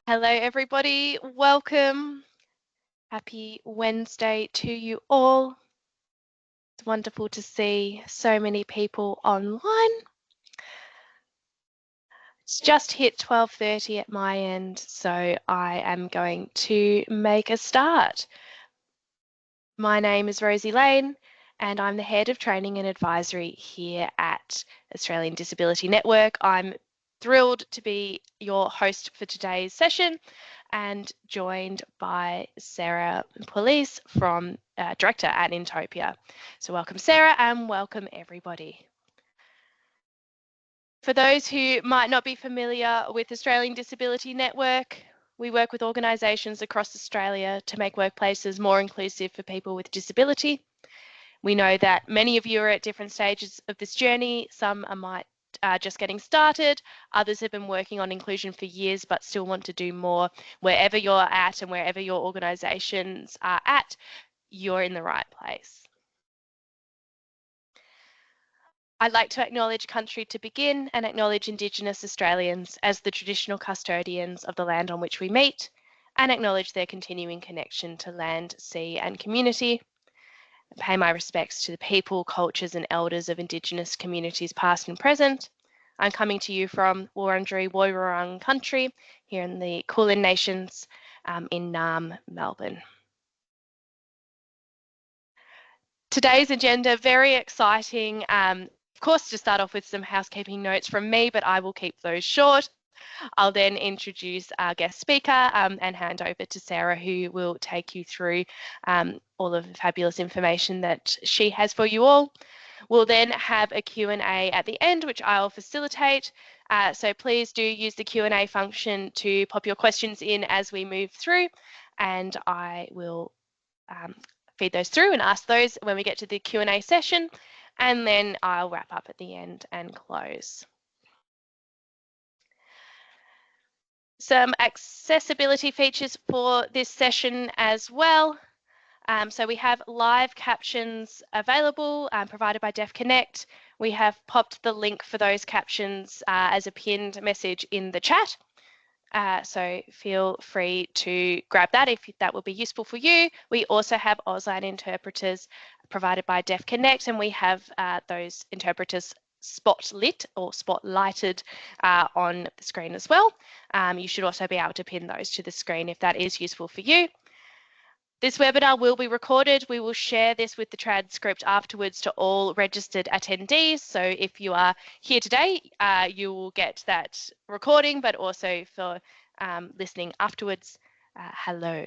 Hello, everybody. Welcome. Happy Wednesday to you all. It's wonderful to see so many people online. It's just hit 12:30 at my end, so I am going to make a start. My name is Rosie Lane, and I'm the Head of Training and Advisory here at Australian Disability Network. I'm thrilled to be your host for today's session and joined by Sarah Pulis from Director at Intopia. So welcome Sarah and welcome everybody. For those who might not be familiar with Australian Disability Network, we work with organisations across Australia to make workplaces more inclusive for people with disability. We know that many of you are at different stages of this journey. Some might just getting started. Others have been working on inclusion for years but still want to do more. Wherever you're at and wherever your organisations are at, you're in the right place. I'd like to acknowledge country to begin and acknowledge Indigenous Australians as the traditional custodians of the land on which we meet and acknowledge their continuing connection to land, sea and community. I pay my respects to the people, cultures and elders of Indigenous communities past and present. I'm coming to you from Wurundjeri Woiwurrung country here in the Kulin Nations in Naarm, Melbourne. Today's agenda, very exciting. Of course, to start off with some housekeeping notes from me, but I will keep those short. I'll then introduce our guest speaker and hand over to Sarah, who will take you through all of the fabulous information that she has for you all. We'll then have a Q&A at the end, which I'll facilitate. So please do use the Q&A function to pop your questions in as we move through, and I will feed those through and ask those when we get to the Q&A session, and then I'll wrap up at the end and close. Some accessibility features for this session as well. So we have live captions available provided by Deaf Connect. We have popped the link for those captions as a pinned message in the chat. So feel free to grab that if that will be useful for you. We also have Auslan interpreters provided by Deaf Connect, and we have those interpreters spotlit or spotlighted on the screen as well. You should also be able to pin those to the screen if that is useful for you. This webinar will be recorded. We will share this with the transcript afterwards to all registered attendees. So if you are here today, you will get that recording, but also for listening afterwards, hello.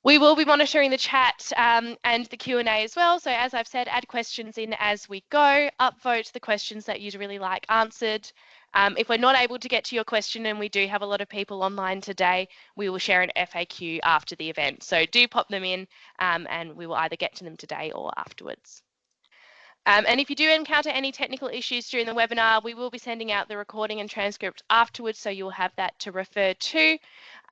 We will be monitoring the chat and the Q&A as well. So as I've said, add questions in as we go, upvote the questions that you'd really like answered. If we're not able to get to your question, and we do have a lot of people online today, we will share an FAQ after the event. So do pop them in and we will either get to them today or afterwards. And if you do encounter any technical issues during the webinar, we will be sending out the recording and transcript afterwards, so you'll have that to refer to.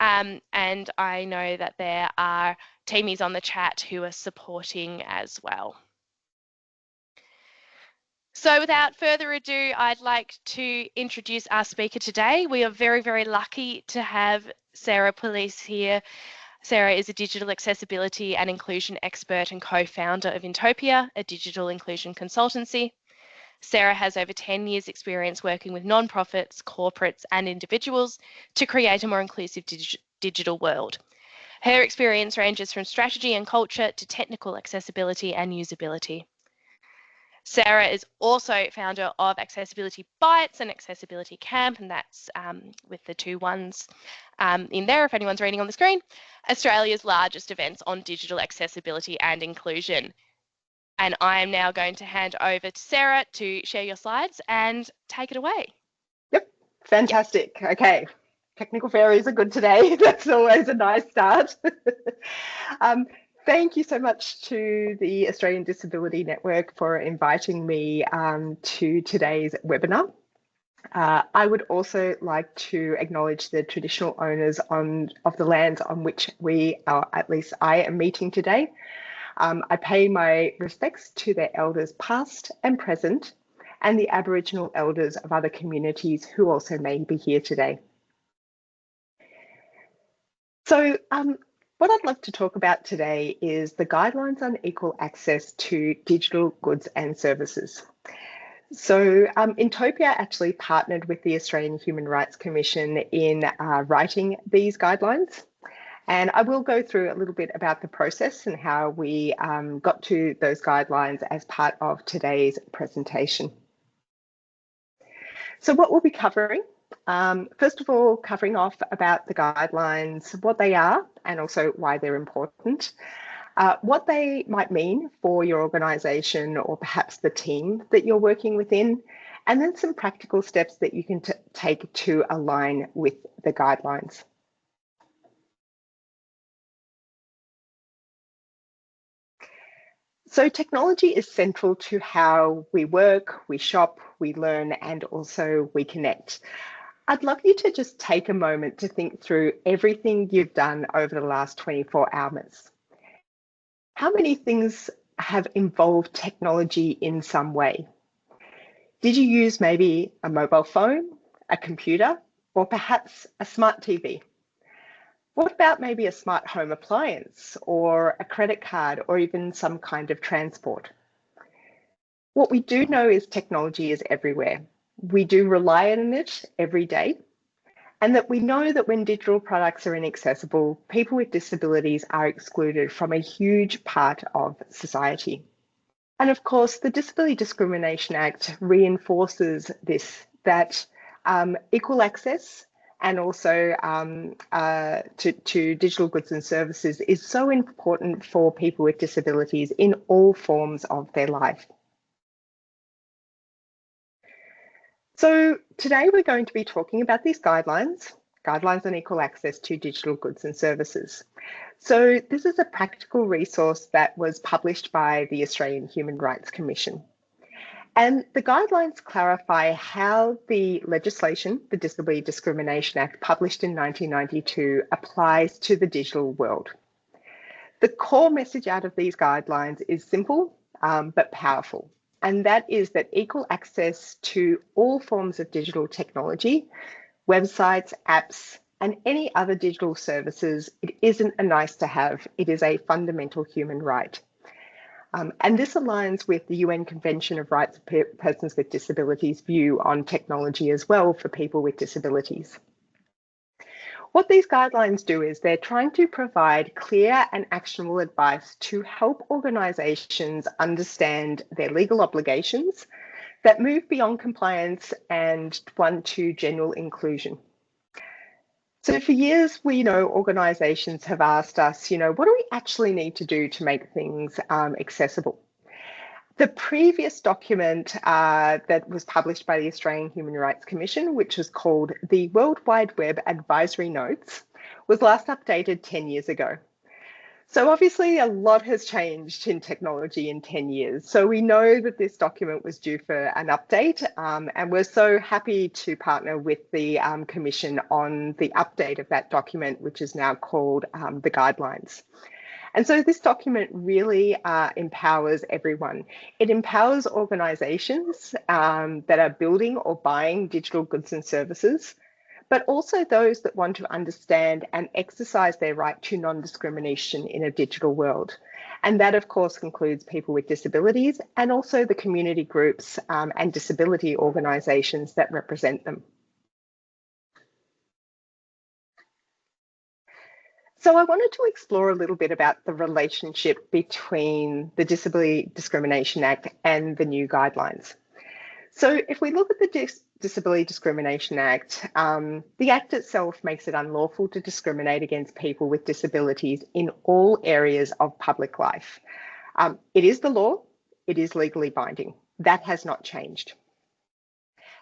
And I know that there are teamies on the chat who are supporting as well. So without further ado, I'd like to introduce our speaker today. We are very, very lucky to have Sarah Pulis here. Sarah is a digital accessibility and inclusion expert and co-founder of Intopia, a digital inclusion consultancy. Sarah has over 10 years experience working with non-profits, corporates and individuals to create a more inclusive digital world. Her experience ranges from strategy and culture to technical accessibility and usability. Sarah is also founder of Accessibility Bytes and Accessibility Camp, and that's with the two ones in there if anyone's reading on the screen, Australia's largest events on digital accessibility and inclusion. And I am now going to hand over to Sarah to share your slides and take it away. Yep, fantastic. Yep. Okay, technical fairies are good today. That's always a nice start. Thank you so much to the Australian Disability Network for inviting me to today's webinar. I would also like to acknowledge the traditional owners of the lands on which we are, at least I am meeting today. I pay my respects to their elders past and present, and the Aboriginal elders of other communities who also may be here today. So what I'd love to talk about today is the guidelines on equal access to digital goods and services. So Intopia actually partnered with the Australian Human Rights Commission in writing these guidelines. And I will go through a little bit about the process and how we got to those guidelines as part of today's presentation. So what we'll be covering, first of all, covering off about the guidelines, what they are, and also why they're important, what they might mean for your organisation or perhaps the team that you're working within, and then some practical steps that you can take to align with the guidelines. So technology is central to how we work, we shop, we learn, and also we connect. I'd love you to just take a moment to think through everything you've done over the last 24 hours. How many things have involved technology in some way? Did you use maybe a mobile phone, a computer, or perhaps a smart TV? What about maybe a smart home appliance or a credit card or even some kind of transport? What we do know is technology is everywhere. We do rely on it every day, and that we know that when digital products are inaccessible, people with disabilities are excluded from a huge part of society. And of course, the Disability Discrimination Act reinforces this, that equal access and also to digital goods and services is so important for people with disabilities in all forms of their life. So today we're going to be talking about these guidelines on equal access to digital goods and services. So this is a practical resource that was published by the Australian Human Rights Commission. And the guidelines clarify how the legislation, the Disability Discrimination Act, published in 1992, applies to the digital world. The core message out of these guidelines is simple but powerful, and that is that equal access to all forms of digital technology, websites, apps, and any other digital services, it isn't a nice to have, it is a fundamental human right. And this aligns with the UN Convention of Rights of Persons with Disabilities view on technology as well for people with disabilities. What these guidelines do is they're trying to provide clear and actionable advice to help organisations understand their legal obligations that move beyond compliance and one to general inclusion. So for years, we know organisations have asked us, what do we actually need to do to make things accessible? The previous document that was published by the Australian Human Rights Commission, which was called the World Wide Web Advisory Notes, was last updated 10 years ago. So obviously a lot has changed in technology in 10 years. So we know that this document was due for an update, and we're so happy to partner with the Commission on the update of that document, which is now called the Guidelines. And so this document really empowers everyone. It empowers organisations that are building or buying digital goods and services, but also those that want to understand and exercise their right to non-discrimination in a digital world. And that, of course, includes people with disabilities and also the community groups and disability organisations that represent them. So I wanted to explore a little bit about the relationship between the Disability Discrimination Act and the new guidelines. So if we look at the Disability Discrimination Act, the Act itself makes it unlawful to discriminate against people with disabilities in all areas of public life. It is the law, it is legally binding. That has not changed.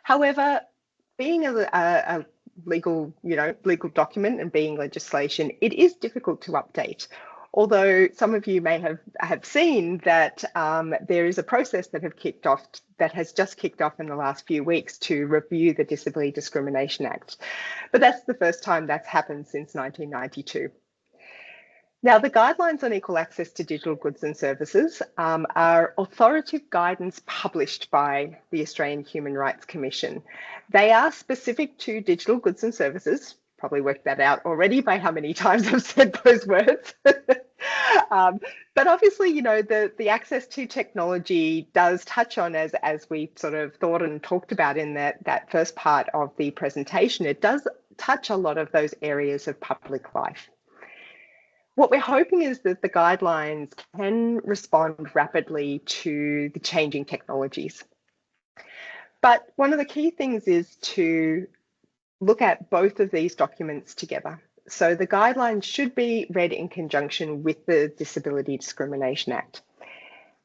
However, being a legal document and being legislation, it is difficult to update. Although some of you may have seen that there is a process that has just kicked off in the last few weeks to review the Disability Discrimination Act. But that's the first time that's happened since 1992. Now, the guidelines on equal access to digital goods and services are authoritative guidance published by the Australian Human Rights Commission. They are specific to digital goods and services. Probably worked that out already by how many times I've said those words. But obviously, you know, the access to technology does touch on, as we sort of thought and talked about in that first part of the presentation, it does touch a lot of those areas of public life. What we're hoping is that the guidelines can respond rapidly to the changing technologies. But one of the key things is to look at both of these documents together. So the guidelines should be read in conjunction with the Disability Discrimination Act.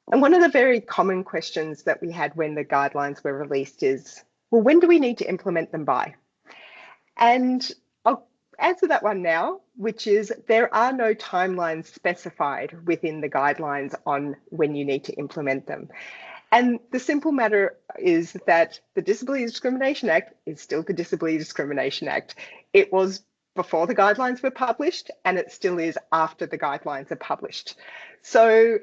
And one of the very common questions that we had when the guidelines were released is, well, when do we need to implement them by? And I'll answer that one now, which is there are no timelines specified within the guidelines on when you need to implement them. And the simple matter is that the Disability Discrimination Act is still the Disability Discrimination Act. It was before the guidelines were published, and it still is after the guidelines are published. So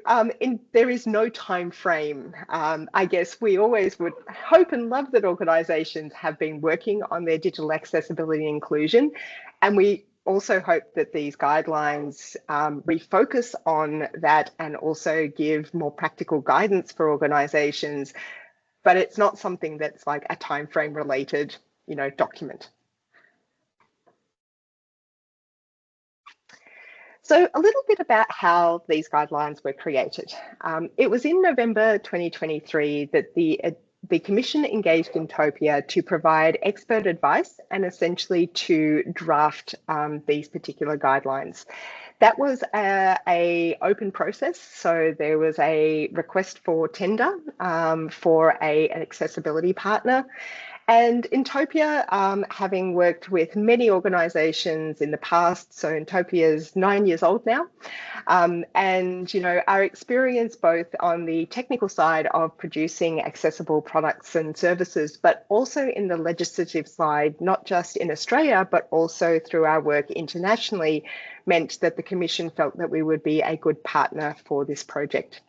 there is no time frame. I guess we always would hope and love that organisations have been working on their digital accessibility and inclusion, and we also hope that these guidelines refocus on that and also give more practical guidance for organisations. But it's not something that's like a time frame related, you know, document. So a little bit about how these guidelines were created. It was in November 2023 that the Commission engaged Intopia to provide expert advice and essentially to draft these particular guidelines. That was a open process, so there was a request for tender for an accessibility partner. And Intopia, having worked with many organisations in the past, so Intopia is 9 years old now, and you know, our experience both on the technical side of producing accessible products and services, but also in the legislative side, not just in Australia, but also through our work internationally, meant that the Commission felt that we would be a good partner for this project.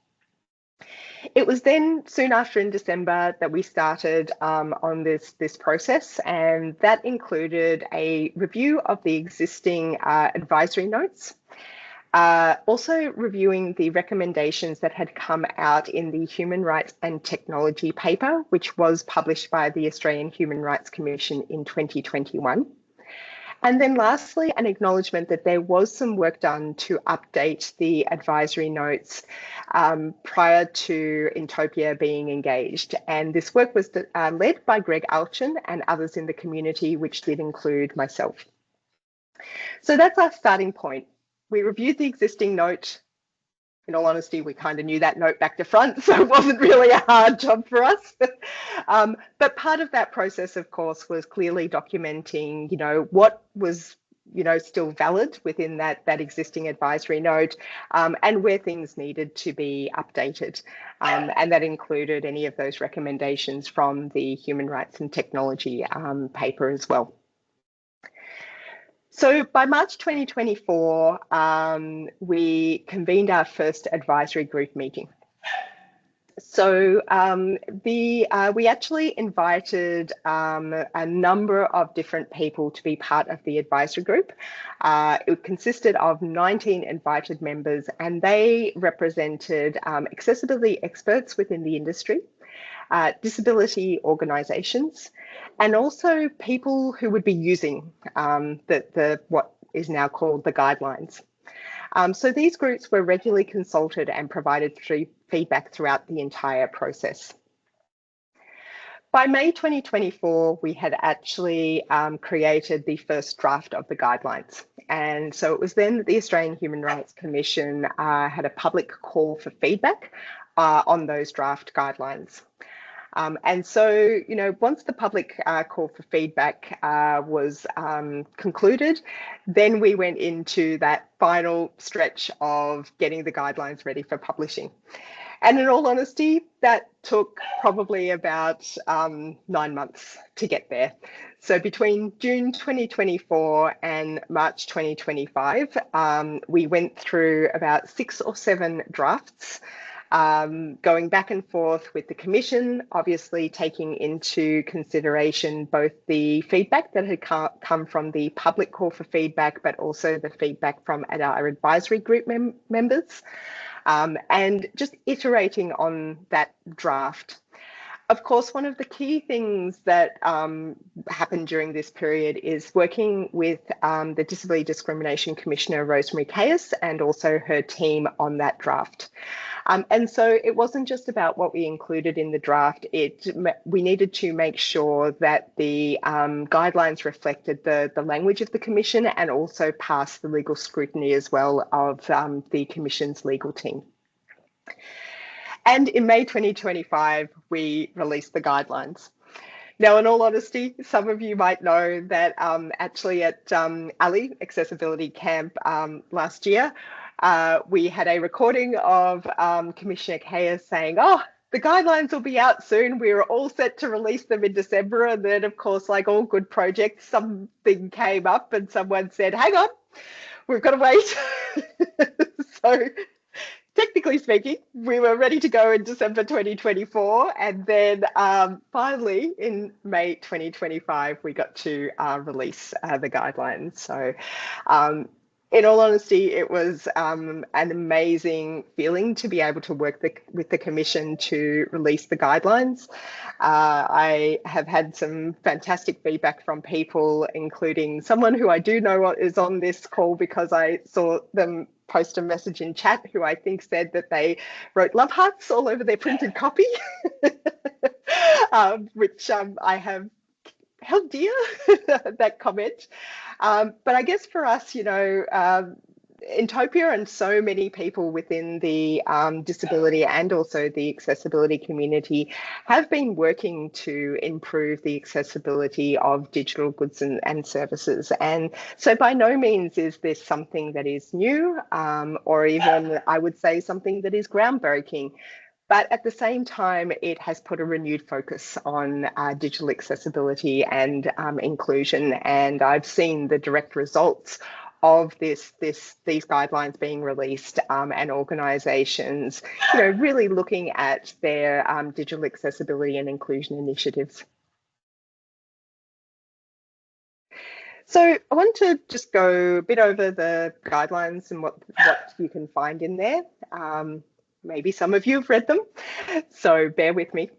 It was then soon after in December that we started on this process, and that included a review of the existing advisory notes, also reviewing the recommendations that had come out in the Human Rights and Technology paper, which was published by the Australian Human Rights Commission in 2021. And then lastly, an acknowledgement that there was some work done to update the advisory notes prior to Intopia being engaged. And this work was led by Greg Alchin and others in the community, which did include myself. So that's our starting point. We reviewed the existing note. In all honesty, we kind of knew that note back to front, so it wasn't really a hard job for us. But part of that process, of course, was clearly documenting, you know, what was, you know, still valid within that existing advisory note, and where things needed to be updated. And that included any of those recommendations from the Human Rights and Technology paper as well. So by March 2024, we convened our first advisory group meeting. So we actually invited a number of different people to be part of the advisory group. It consisted of 19 invited members, and they represented accessibility experts within the industry, disability organisations, and also people who would be using what is now called the guidelines. So these groups were regularly consulted and provided feedback throughout the entire process. By May 2024, we had actually created the first draft of the guidelines. And so it was then that the Australian Human Rights Commission had a public call for feedback on those draft guidelines. And so, you know, once the public call for feedback was concluded, then we went into that final stretch of getting the guidelines ready for publishing. And in all honesty, that took probably about 9 months to get there. So between June 2024 and March 2025, we went through about 6 or 7 drafts, going back and forth with the Commission, obviously taking into consideration both the feedback that had come from the public call for feedback, but also the feedback from our advisory group members, and just iterating on that draft. Of course, one of the key things that happened during this period is working with the Disability Discrimination Commissioner, Rosemary Caius, and also her team on that draft. And so it wasn't just about what we included in the draft. We needed to make sure that the guidelines reflected the language of the Commission and also passed the legal scrutiny as well of the Commission's legal team. And in May 2025, we released the guidelines. Now, in all honesty, some of you might know that actually at Ali Accessibility Camp last year, we had a recording of Commissioner Caius saying, oh, the guidelines will be out soon. We were all set to release them in December. And then, of course, like all good projects, something came up and someone said, hang on, we've got to wait. So technically speaking, we were ready to go in December 2024, and then finally in May 2025, we got to release the guidelines. So in all honesty, it was an amazing feeling to be able to work with the Commission to release the guidelines. I have had some fantastic feedback from people, including someone who I do know is on this call because I saw them post a message in chat, who I think said that they wrote love hearts all over their printed copy, which I have held dear, that comment. But I guess for us, you know, Intopia and so many people within the disability and also the accessibility community have been working to improve the accessibility of digital goods and services. And so by no means is this something that is new, or even I would say something that is groundbreaking. But at the same time, it has put a renewed focus on digital accessibility and inclusion. And I've seen the direct results of these guidelines being released, and organisations, you know, really looking at their digital accessibility and inclusion initiatives. So I want to just go a bit over the guidelines and what you can find in there. Maybe some of you have read them, so bear with me.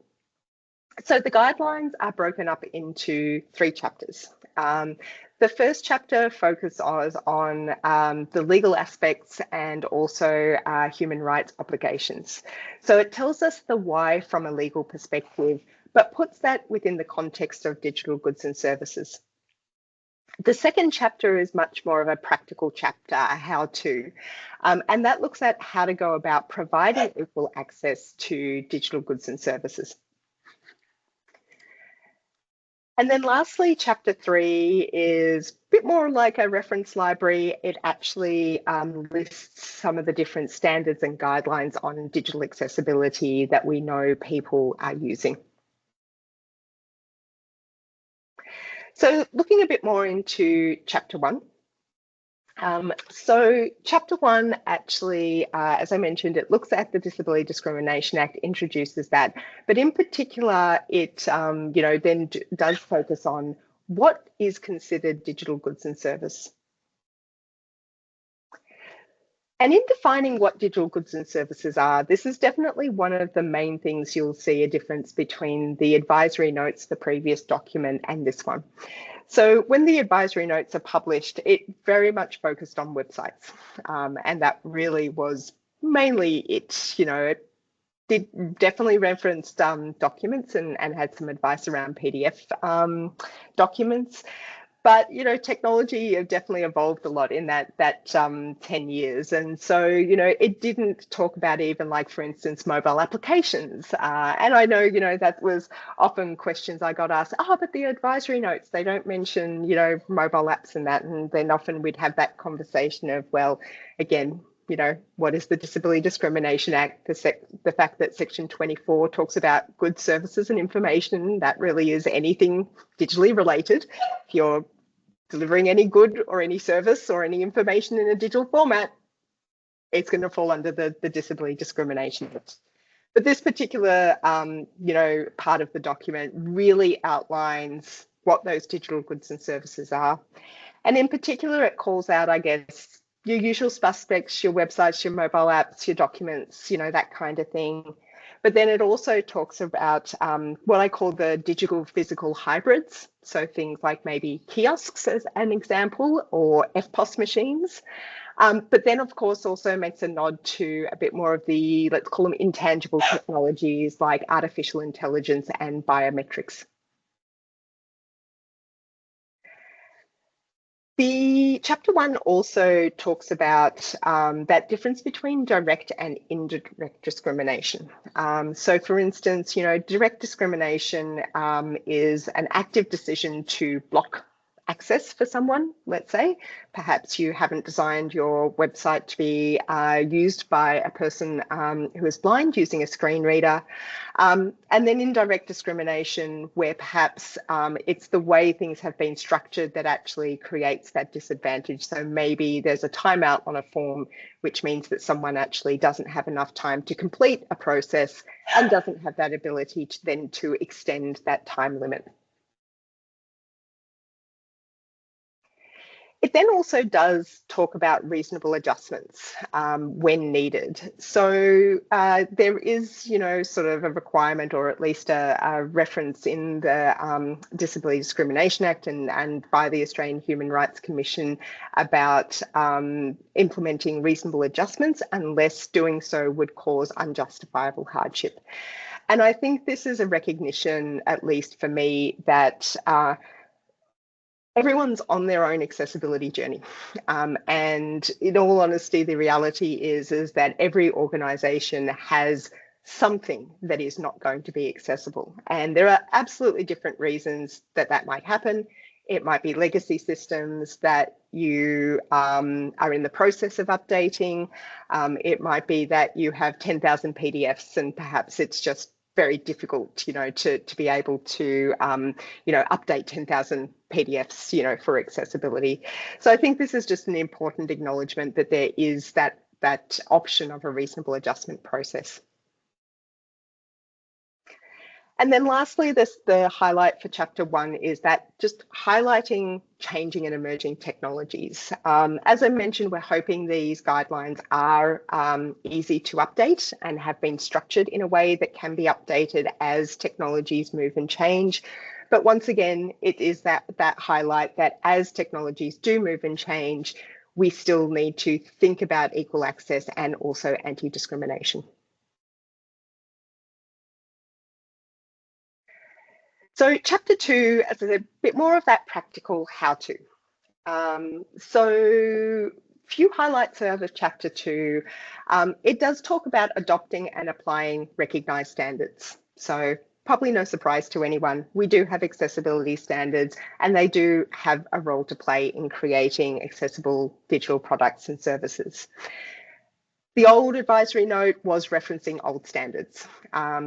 So the guidelines are broken up into 3 chapters. The first chapter focuses on the legal aspects and also human rights obligations. So it tells us the why from a legal perspective, but puts that within the context of digital goods and services. The second chapter is much more of a practical chapter, a how-to, and that looks at how to go about providing equal access to digital goods and services. And then lastly, chapter 3 is a bit more like a reference library. It actually lists some of the different standards and guidelines on digital accessibility that we know people are using. So looking a bit more into chapter 1. So chapter 1 actually, as I mentioned, it looks at the Disability Discrimination Act, introduces that, but in particular, it you know, then does focus on what is considered digital goods and service. And in defining what digital goods and services are, this is definitely one of the main things you'll see a difference between the advisory notes, the previous document, and this one. So when the advisory notes are published, it very much focused on websites, and that really was mainly it. You know, it did definitely referenced documents and had some advice around PDF documents. But, you know, technology have definitely evolved a lot in that 10 years. And so, you know, it didn't talk about even like, for instance, mobile applications. And I know, you know, that was often questions I got asked, oh, but the advisory notes, they don't mention, you know, mobile apps and that. And then often we'd have that conversation of, well, again, what is the Disability Discrimination Act, the fact that Section 24 talks about goods, services and information, that really is anything digitally related. If you're delivering any good or any service or any information in a digital format, it's going to fall under the Disability Discrimination Act. But this particular, part of the document really outlines what those digital goods and services are. And in particular, it calls out, I guess, your usual suspects, your websites, your mobile apps, your documents, that kind of thing. But then it also talks about what I call the digital physical hybrids. So things like maybe kiosks as an example, or FPOS machines. But then, of course, also makes a nod to a bit more of the, let's call them intangible technologies like artificial intelligence and biometrics. The chapter 1 also talks about that difference between direct and indirect discrimination. So for instance, direct discrimination is an active decision to block access for someone, let's say. Perhaps you haven't designed your website to be used by a person who is blind using a screen reader. And then indirect discrimination, where perhaps it's the way things have been structured that actually creates that disadvantage. So maybe there's a timeout on a form, which means that someone actually doesn't have enough time to complete a process and doesn't have that ability to then to extend that time limit. It then also does talk about reasonable adjustments when needed. So there is, sort of a requirement, or at least a reference in the Disability Discrimination Act and by the Australian Human Rights Commission about implementing reasonable adjustments unless doing so would cause unjustifiable hardship. And I think this is a recognition, at least for me, that everyone's on their own accessibility journey. And in all honesty, the reality is that every organisation has something that is not going to be accessible. And there are absolutely different reasons that might happen. It might be legacy systems that you are in the process of updating. It might be that you have 10,000 PDFs and perhaps it's just very difficult, to be able to, update 10,000 PDFs, for accessibility. So I think this is just an important acknowledgement that there is that option of a reasonable adjustment process. And then lastly, the highlight for chapter 1 is that just highlighting changing and emerging technologies. As I mentioned, we're hoping these guidelines are easy to update and have been structured in a way that can be updated as technologies move and change. But once again, it is that highlight that as technologies do move and change, we still need to think about equal access and also anti-discrimination. So chapter 2 is a bit more of that practical how-to. So few highlights out of chapter 2. It does talk about adopting and applying recognised standards. So probably no surprise to anyone, we do have accessibility standards and they do have a role to play in creating accessible digital products and services. The old advisory note was referencing old standards.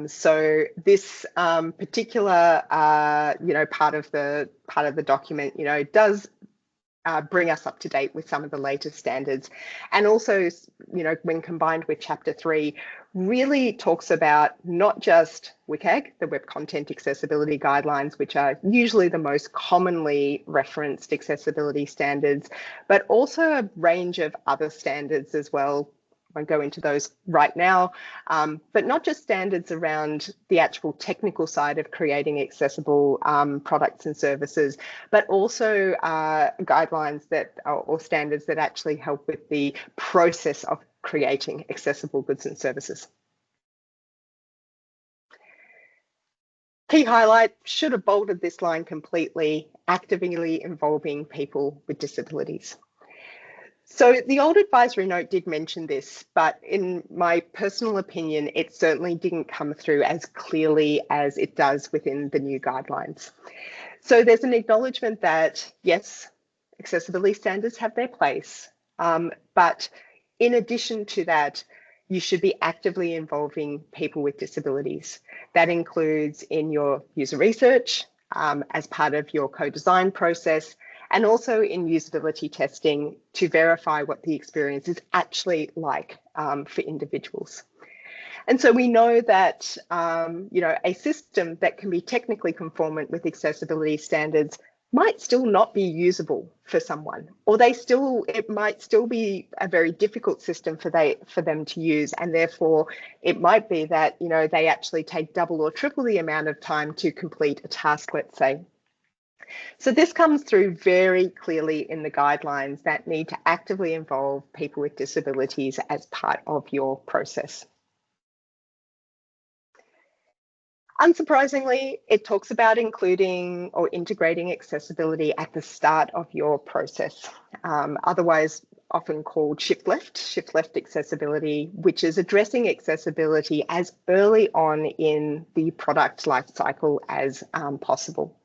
So this particular, part of the document, does bring us up to date with some of the latest standards. And also, when combined with chapter 3, really talks about not just WCAG, the Web Content Accessibility Guidelines, which are usually the most commonly referenced accessibility standards, but also a range of other standards as well. I won't go into those right now, but not just standards around the actual technical side of creating accessible products and services, but also guidelines or standards that actually help with the process of creating accessible goods and services. Key highlight, should have bolded this line completely, actively involving people with disabilities. So the old advisory note did mention this, but in my personal opinion, it certainly didn't come through as clearly as it does within the new guidelines. So there's an acknowledgement that, yes, accessibility standards have their place, but In addition to that, you should be actively involving people with disabilities. That includes in your user research, as part of your co-design process, and also in usability testing to verify what the experience is actually like for individuals. And so we know that a system that can be technically conformant with accessibility standards might still not be usable for someone, or it might still be a very difficult system for them to use, and therefore it might be that they actually take double or triple the amount of time to complete a task, let's say. So this comes through very clearly in the guidelines that need to actively involve people with disabilities as part of your process. Unsurprisingly, it talks about including or integrating accessibility at the start of your process, otherwise often called shift left accessibility, which is addressing accessibility as early on in the product life cycle as possible.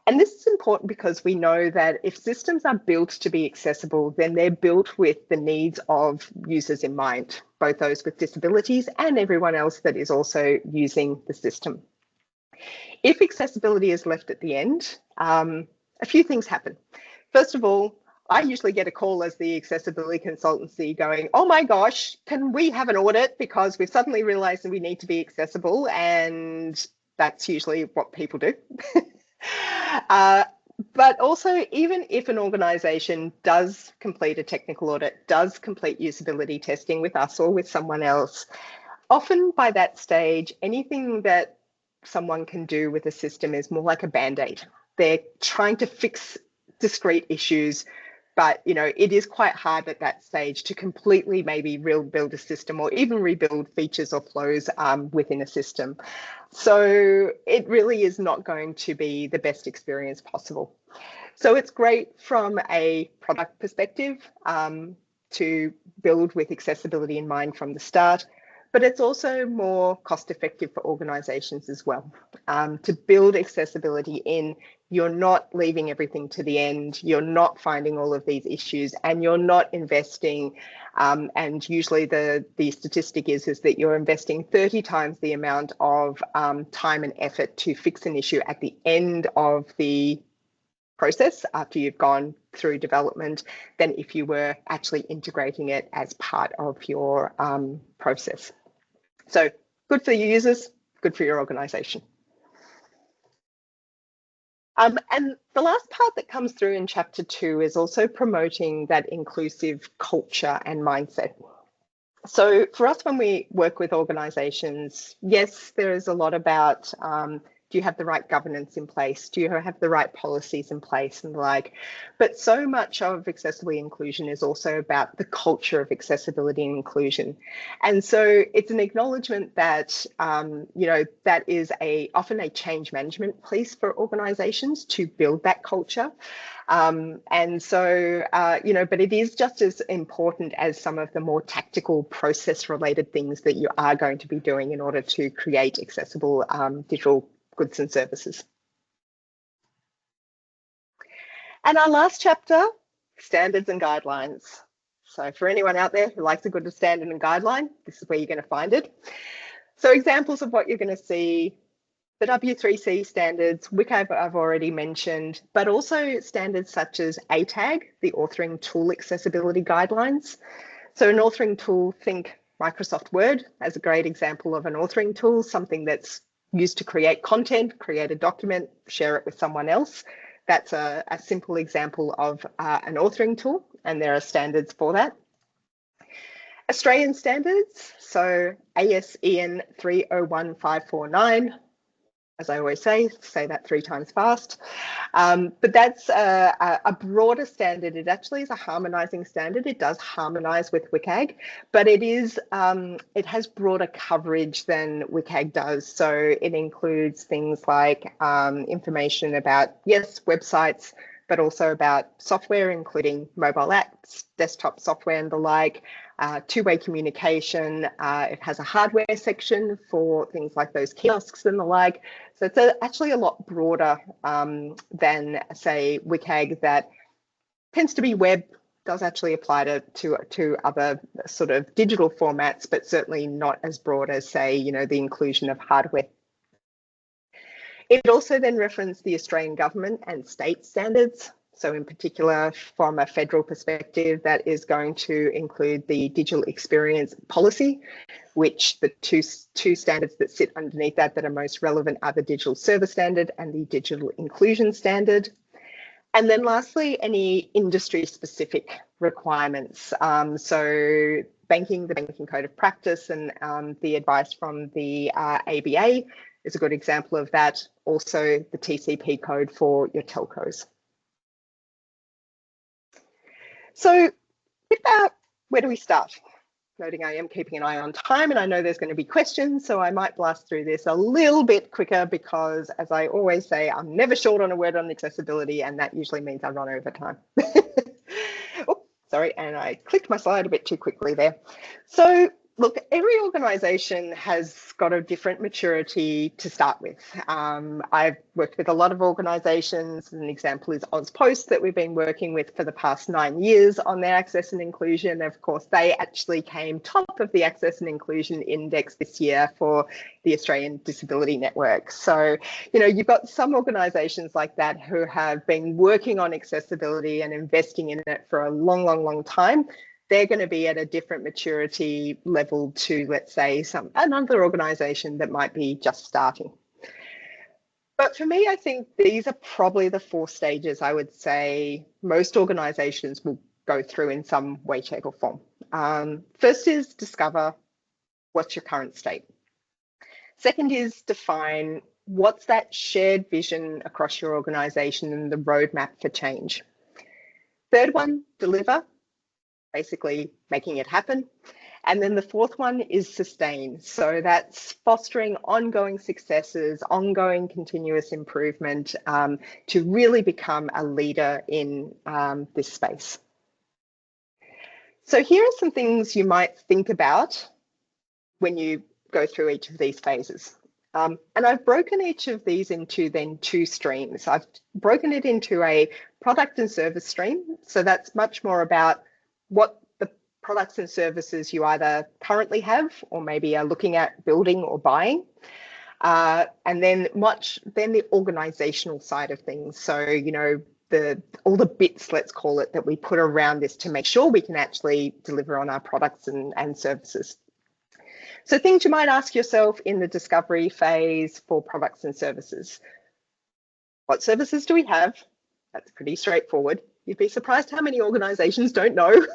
And this is important because we know that if systems are built to be accessible, then they're built with the needs of users in mind, both those with disabilities and everyone else that is also using the system. If accessibility is left at the end, a few things happen. First of all, I usually get a call as the accessibility consultancy going, oh my gosh, can we have an audit because we've suddenly realized that we need to be accessible, and that's usually what people do. But also, even if an organization does complete a technical audit, does complete usability testing with us or with someone else, often by that stage, anything that someone can do with a system is more like a band-aid. They're trying to fix discrete issues, but it is quite hard at that stage to completely maybe rebuild a system or even rebuild features or flows within a system. So it really is not going to be the best experience possible. So it's great from a product perspective to build with accessibility in mind from the start, but it's also more cost effective for organizations as well. To build accessibility in, you're not leaving everything to the end, you're not finding all of these issues, and you're not investing, and usually the statistic is that you're investing 30 times the amount of time and effort to fix an issue at the end of the process after you've gone through development than if you were actually integrating it as part of your process. So good for your users, good for your organization. And the last part that comes through in chapter 2 is also promoting that inclusive culture and mindset. So for us, when we work with organizations, yes, there is a lot about do you have the right governance in place? Do you have the right policies in place and the like? But so much of accessibility inclusion is also about the culture of accessibility and inclusion. And so it's an acknowledgement that, that is often a change management piece for organizations to build that culture. And so, but it is just as important as some of the more tactical process related things that you are going to be doing in order to create accessible digital goods and services. And our last chapter, standards and guidelines. So for anyone out there who likes a good standard and guideline, this is where you're going to find it. So examples of what you're going to see: the W3C standards, WCAG I've already mentioned, but also standards such as ATAG, the authoring tool accessibility guidelines. So an authoring tool, think Microsoft Word as a great example of an authoring tool, something that's used to create content, create a document, share it with someone else. That's a simple example of an authoring tool, and there are standards for that. Australian standards, so ASEN 301549. As I always say that 3 times fast. But that's a broader standard. It actually is a harmonizing standard. It does harmonize with WCAG, but it has broader coverage than WCAG does. So it includes things like information about, yes, websites, but also about software, including mobile apps, desktop software and the like, two-way communication. It has a hardware section for things like those kiosks and the like. So it's actually a lot broader than, say, WCAG that tends to be web, does actually apply to other sort of digital formats, but certainly not as broad as, say, you know, the inclusion of hardware. It also then referenced the Australian government and state standards. So in particular, from a federal perspective, that is going to include the digital experience policy, which the two standards that sit underneath that are most relevant are the digital service standard and the digital inclusion standard. And then lastly, any industry specific requirements. So the Banking Code of Practice and the advice from the ABA is a good example of that. Also the TCP code for your telcos. So with that, where do we start? Noting I am keeping an eye on time and I know there's going to be questions, so I might blast through this a little bit quicker because, as I always say, I'm never short on a word on accessibility, and that usually means I run over time. Oh, sorry, and I clicked my slide a bit too quickly there. So look, every organisation has got a different maturity to start with. I've worked with a lot of organisations. An example is AusPost that we've been working with for the past 9 years on their access and inclusion. Of course, they actually came top of the Access and Inclusion Index this year for the Australian Disability Network. So, you know, you've got some organisations like that who have been working on accessibility and investing in it for a long, long, long time. They're going to be at a different maturity level to, let's say, another organisation that might be just starting. But for me, I think these are probably the 4 stages I would say most organisations will go through in some way, shape or form. First is discover what's your current state. Second is define what's that shared vision across your organisation and the roadmap for change. Third one, deliver. Basically making it happen. And then the 4th one is sustain. So that's fostering ongoing successes, ongoing continuous improvement to really become a leader in this space. So here are some things you might think about when you go through each of these phases. And I've broken each of these into then 2 streams. I've broken it into a product and service stream. So that's much more about what the products and services you either currently have or maybe are looking at building or buying. And then the organizational side of things. So, you know, all the bits, let's call it, that we put around this to make sure we can actually deliver on our products and services. So things you might ask yourself in the discovery phase for products and services. What services do we have? That's pretty straightforward. You'd be surprised how many organizations don't know.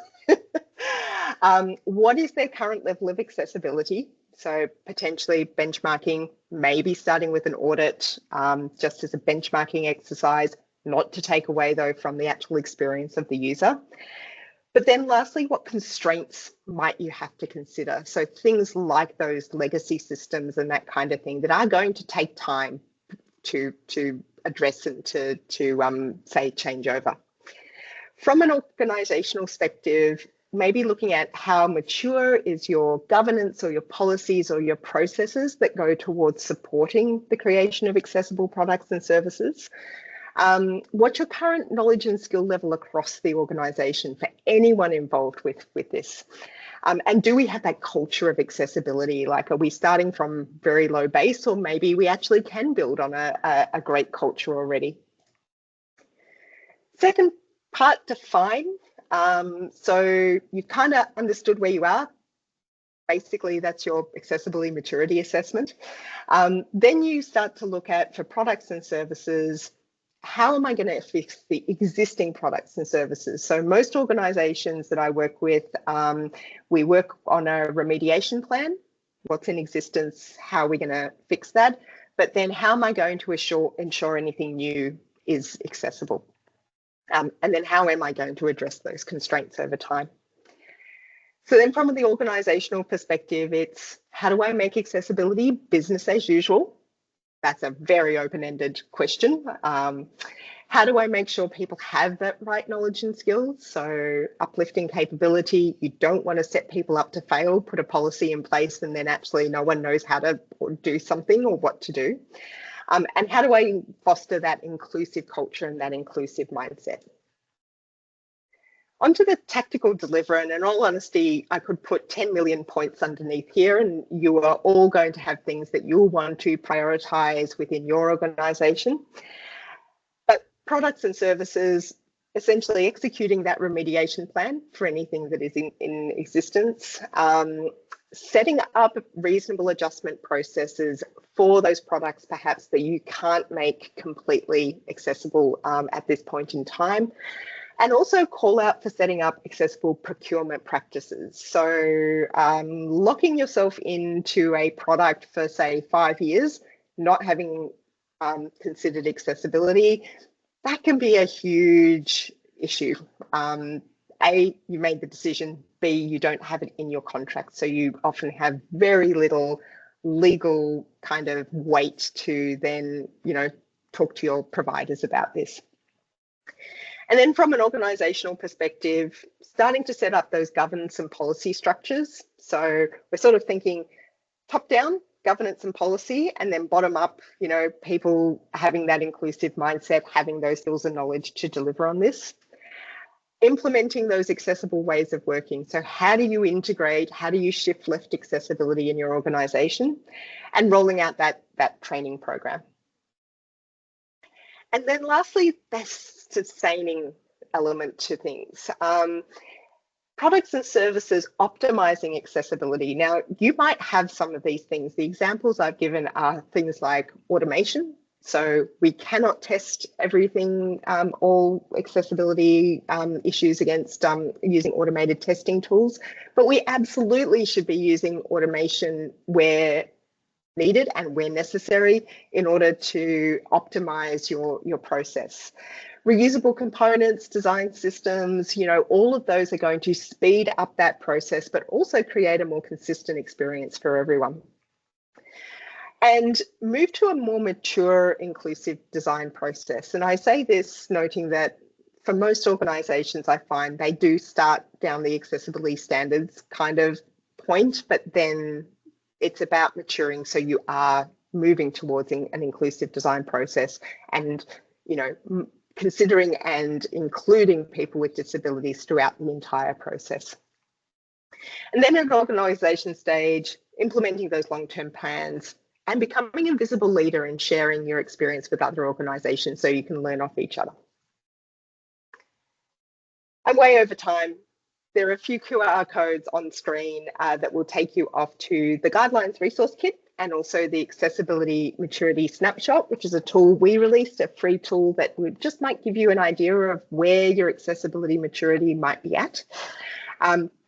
What is their current level of accessibility? So potentially benchmarking, maybe starting with an audit, just as a benchmarking exercise, not to take away though from the actual experience of the user. But then lastly, what constraints might you have to consider? So things like those legacy systems and that kind of thing that are going to take time to address and to say change over. From an organizational perspective, maybe looking at how mature is your governance or your policies or your processes that go towards supporting the creation of accessible products and services. What's your current knowledge and skill level across the organisation for anyone involved with this? And do we have that culture of accessibility? Like, are we starting from very low base, or maybe we actually can build on a great culture already? Second part, define. So you've kind of understood where you are. Basically, that's your accessibility maturity assessment. Then you start to look at, for products and services, how am I going to fix the existing products and services? So most organizations that I work with, we work on a remediation plan. What's in existence? How are we going to fix that? But then how am I going to ensure anything new is accessible? And then how am I going to address those constraints over time? So then from the organizational perspective, it's how do I make accessibility business as usual? That's a very open-ended question. How do I make sure people have that right knowledge and skills? So uplifting capability, you don't want to set people up to fail, put a policy in place and then actually no one knows how to do something or what to do. And how do I foster that inclusive culture and that inclusive mindset? Onto the tactical deliverer, and in all honesty, I could put 10 million points underneath here, and you are all going to have things that you'll want to prioritize within your organization. But products and services, essentially executing that remediation plan for anything that is in existence, setting up reasonable adjustment processes for those products perhaps that you can't make completely accessible at this point in time, and also call out for setting up accessible procurement practices. So locking yourself into a product for, say, 5 years, not having considered accessibility, that can be a huge issue. A, you made the decision. B, you don't have it in your contract. So you often have very little legal kind of weight to then, talk to your providers about this. And then from an organizational perspective, starting to set up those governance and policy structures. So we're sort of thinking top down governance and policy, and then bottom up, people having that inclusive mindset, having those skills and knowledge to deliver on this. Implementing those accessible ways of working. So how do you integrate, how do you shift left accessibility in your organization, and rolling out that training program. And then lastly, the sustaining element to things. Products and services optimizing accessibility. Now, you might have some of these things. The examples I've given are things like automation. So we cannot test everything, all accessibility issues against using automated testing tools, but we absolutely should be using automation where needed and where necessary in order to optimize your process. Reusable components, design systems, all of those are going to speed up that process, but also create a more consistent experience for everyone. And move to a more mature, inclusive design process. And I say this noting that for most organizations, I find they do start down the accessibility standards kind of point, but then it's about maturing, so you are moving towards an inclusive design process and, considering and including people with disabilities throughout the entire process. And then at an organisation stage, implementing those long-term plans and becoming a visible leader and sharing your experience with other organisations so you can learn off each other. And way over time, there are a few QR codes on screen that will take you off to the Guidelines Resource Kit and also the Accessibility Maturity Snapshot, which is a tool we released, a free tool that just might give you an idea of where your accessibility maturity might be at.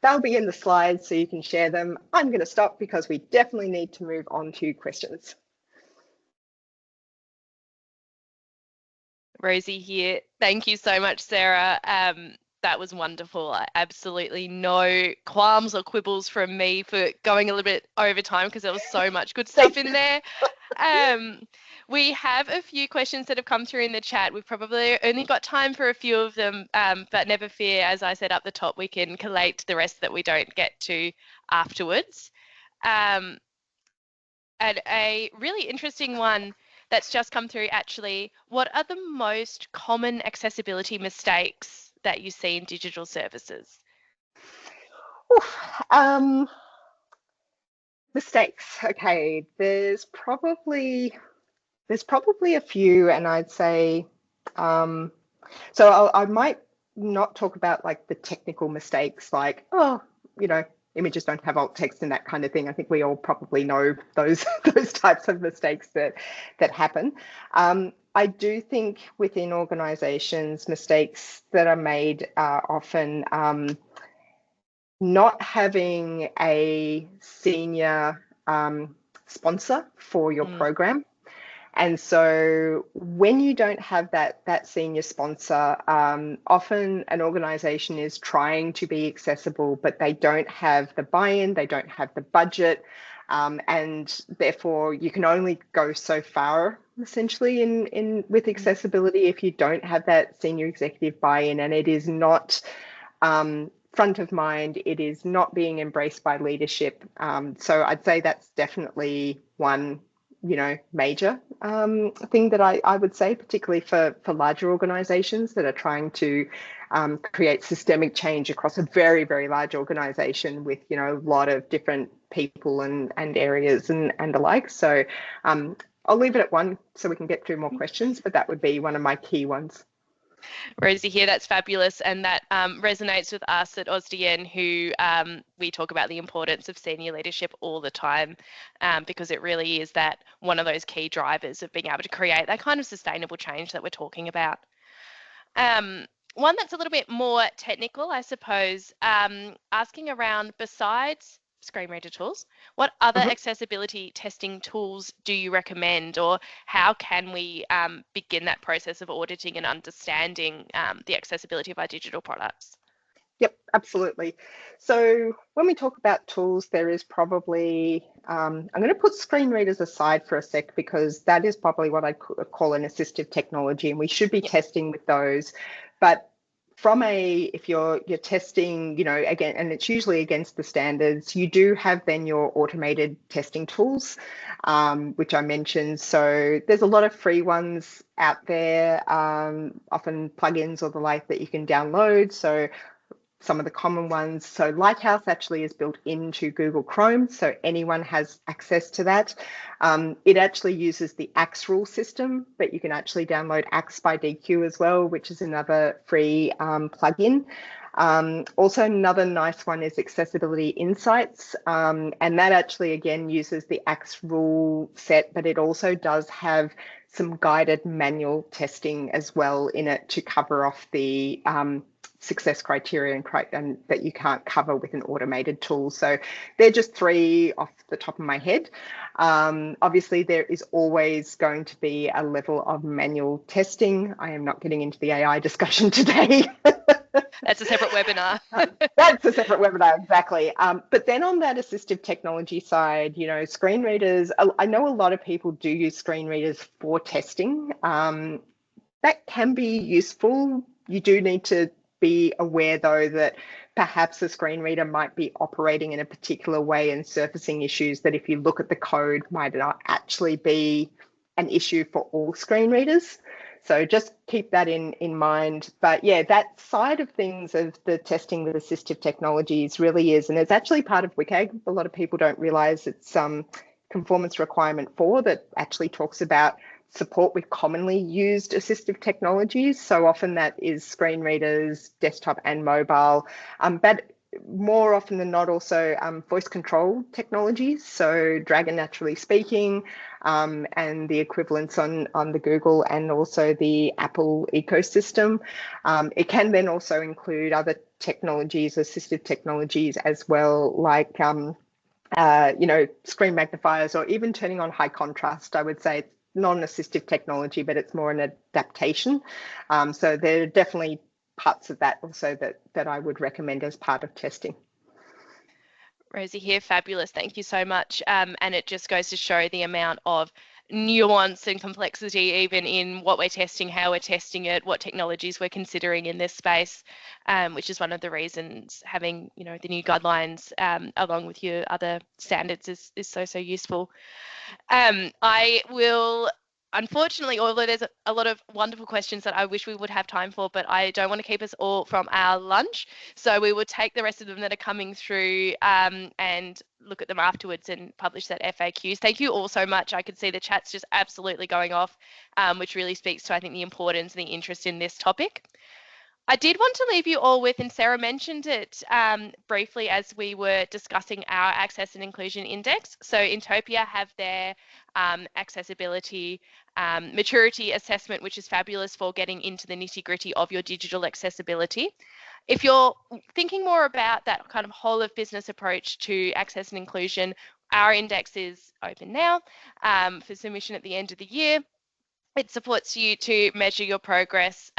They'll be in the slides so you can share them. I'm going to stop because we definitely need to move on to questions. Rosie here. Thank you so much, Sarah. That was wonderful. Absolutely no qualms or quibbles from me for going a little bit over time because there was so much good stuff in there. We have a few questions that have come through in the chat. We've probably only got time for a few of them, but never fear, as I said up the top, we can collate the rest that we don't get to afterwards. And a really interesting one that's just come through actually, what are the most common accessibility mistakes that you see in digital services? Mistakes. Okay, there's probably a few, and I'd say, so I might not talk about like the technical mistakes, like, images don't have alt text and that kind of thing. I think we all probably know those types of mistakes that happen. I do think within organizations, mistakes that are made are often not having a senior sponsor for your program. And so when you don't have that senior sponsor, often an organization is trying to be accessible, but they don't have the buy-in, they don't have the budget, and therefore you can only go so far essentially in with accessibility if you don't have that senior executive buy-in, and it is not front of mind, it is not being embraced by leadership. So I'd say that's definitely one major thing that I would say, particularly for larger organizations that are trying to create systemic change across a very, very large organization with, a lot of different people and areas and the like. So I'll leave it at one so we can get through more questions, but that would be one of my key ones. Rosie here, that's fabulous, and that resonates with us at AusDN, who we talk about the importance of senior leadership all the time, because it really is that one of those key drivers of being able to create that kind of sustainable change that we're talking about. One that's a little bit more technical, I suppose, asking around, besides screen reader tools, what other accessibility testing tools do you recommend, or how can we begin that process of auditing and understanding the accessibility of our digital products? Yep, absolutely. So when we talk about tools, there is probably, I'm going to put screen readers aside for a sec, because that is probably what I call an assistive technology, and we should be testing with those. But if you're testing, again, and it's usually against the standards, you do have then your automated testing tools, which I mentioned. So there's a lot of free ones out there, often plugins or the like that you can download. So some of the common ones. So Lighthouse actually is built into Google Chrome, so anyone has access to that. It actually uses the Axe rule system, but you can actually download Axe by DQ as well, which is another free plugin. Also, another nice one is Accessibility Insights, and that actually, again, uses the Axe rule set, but it also does have some guided manual testing as well in it to cover off the success criteria and that you can't cover with an automated tool. So they're just three off the top of my head. Obviously, there is always going to be a level of manual testing. I am not getting into the AI discussion today. That's a separate webinar. That's a separate webinar, exactly. But then on that assistive technology side, screen readers, I know a lot of people do use screen readers for testing. That can be useful. You do need to be aware, though, that perhaps a screen reader might be operating in a particular way and surfacing issues that, if you look at the code, might not actually be an issue for all screen readers. So just keep that in mind. But yeah, that side of things of the testing with assistive technologies really is, and it's actually part of WCAG. A lot of people don't realize it's conformance requirement 4 that actually talks about support with commonly used assistive technologies. So often that is screen readers, desktop and mobile, but more often than not also voice control technologies. So Dragon Naturally Speaking, and the equivalents on the Google and also the Apple ecosystem. It can then also include other technologies, assistive technologies as well, like screen magnifiers, or even turning on high contrast. I would say it's not an assistive technology, but it's more an adaptation. So there are definitely parts of that also that I would recommend as part of testing. Rosie here, fabulous. Thank you so much. And it just goes to show the amount of nuance and complexity even in what we're testing, how we're testing it, what technologies we're considering in this space, which is one of the reasons having the new guidelines along with your other standards is so useful. I will, unfortunately, although there's a lot of wonderful questions that I wish we would have time for, but I don't want to keep us all from our lunch. So we will take the rest of them that are coming through and look at them afterwards and publish that FAQs. Thank you all so much. I could see the chat's just absolutely going off, which really speaks to, I think, the importance and the interest in this topic. I did want to leave you all with, and Sarah mentioned it briefly as we were discussing our Access and Inclusion Index. So Intopia have their accessibility maturity assessment, which is fabulous for getting into the nitty-gritty of your digital accessibility. If you're thinking more about that kind of whole of business approach to access and inclusion, our index is open now for submission at the end of the year. It supports you to measure your progress,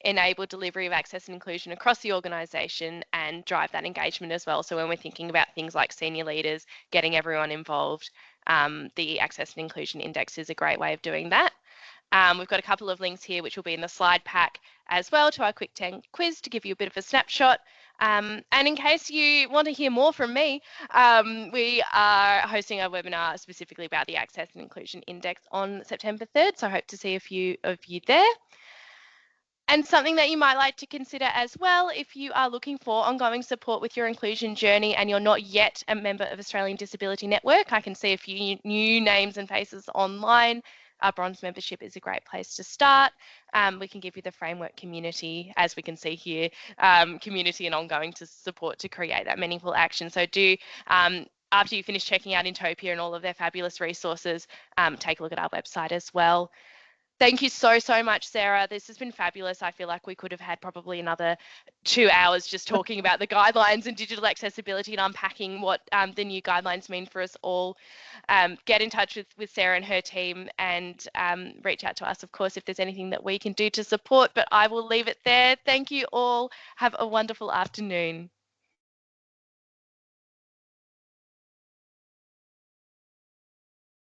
enable delivery of access and inclusion across the organisation, and drive that engagement as well. So when we're thinking about things like senior leaders, getting everyone involved, the Access and Inclusion Index is a great way of doing that. We've got a couple of links here which will be in the slide pack as well to our Quick 10 quiz to give you a bit of a snapshot. And in case you want to hear more from me, we are hosting a webinar specifically about the Access and Inclusion Index on September 3rd. So I hope to see a few of you there. And something that you might like to consider as well, if you are looking for ongoing support with your inclusion journey and you're not yet a member of Australian Disability Network, I can see a few new names and faces online. Our bronze membership is a great place to start. We can give you the framework community, as we can see here, community and ongoing to support to create that meaningful action. So do, after you finish checking out Intopia and all of their fabulous resources, take a look at our website as well. Thank you so much, Sarah. This has been fabulous. I feel like we could have had probably another 2 hours just talking about the guidelines and digital accessibility and unpacking what the new guidelines mean for us all. Get in touch with Sarah and her team and reach out to us, of course, if there's anything that we can do to support. But I will leave it there. Thank you all. Have a wonderful afternoon.